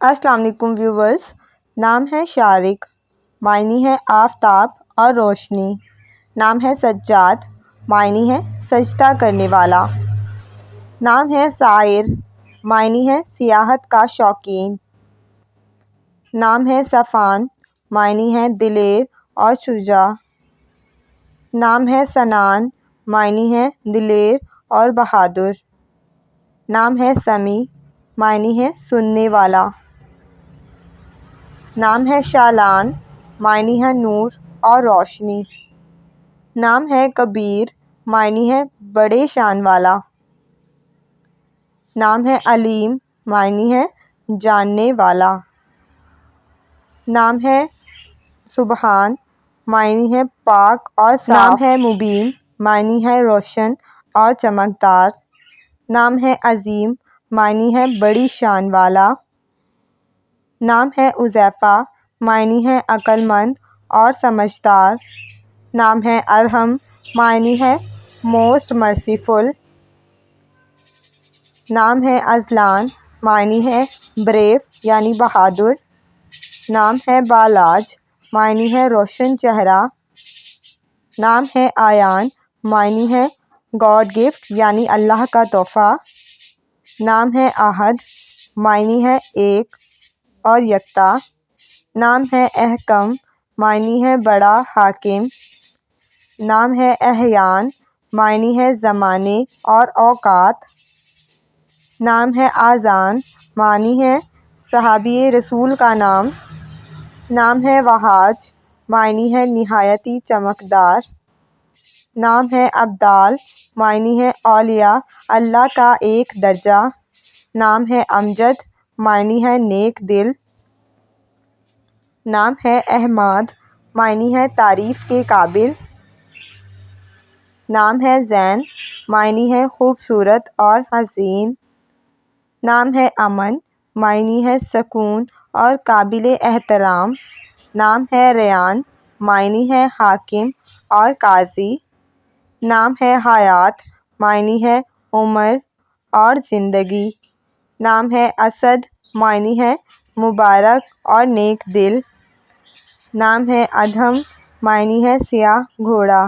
السلام علیکم ویورز، نام ہے شارق، معنی ہے آفتاب اور روشنی۔ نام ہے سجاد، معنی ہے سجدہ کرنے والا۔ نام ہے سائر، معنی ہے سیاحت کا شوقین۔ نام ہے صفوان، معنی ہے دلیر اور شجاع۔ نام ہے سنان، معنی ہے دلیر اور بہادر۔ نام ہے سمیع، معنی ہے سننے والا۔ نام ہے شالان، معنی ہے نور اور روشنی۔ نام ہے کبیر، معنی ہے بڑے شان والا۔ نام ہے علیم، معنی ہے جاننے والا۔ نام ہے سبحان، معنی ہے پاک اور صاف۔ نام ہے مبین، معنی ہے روشن اور چمکدار۔ نام ہے عظیم، معنی ہے بڑی شان والا۔ نام ہے حذیفہ، معنی ہے عقل مند اور سمجھدار۔ نام ہے ارحم، معنی ہے موسٹ مرسیفل۔ نام ہے اذلان، معنی ہے بریو یعنی بہادر۔ نام ہے بالاج، معنی ہے روشن چہرہ۔ نام ہے آیان، معنی ہے گاڈ گفٹ یعنی اللہ کا تحفہ۔ نام ہے احد، معنی ہے ایک اور یکتا۔ نام ہے احکم، معنی ہے بڑا حاکم۔ نام ہے احیان، معنی ہے زمانے اور اوقات۔ نام ہے آذان، معنی ہے صحابی رسول کا نام۔ نام ہے وہاج، معنی ہے نہایت ہی چمکدار۔ نام ہے ابدال، معنی ہے اولیاء اللہ کا ایک درجہ۔ نام ہے امجد، معنی ہے نیک دل۔ نام ہے احماد، معنی ہے تعریف کے قابل۔ نام ہے زین، معنی ہے خوبصورت اور حسین۔ نام ہے امن، معنی ہے سکون اور قابل احترام۔ نام ہے ریان، معنی ہے حاکم اور قاضی۔ نام ہے حیات، معنی ہے عمر اور زندگی۔ نام ہے اسد، معنی ہے مبارک اور نیک دل۔ نام ہے ادہم، معنی ہے سیاہ گھوڑا۔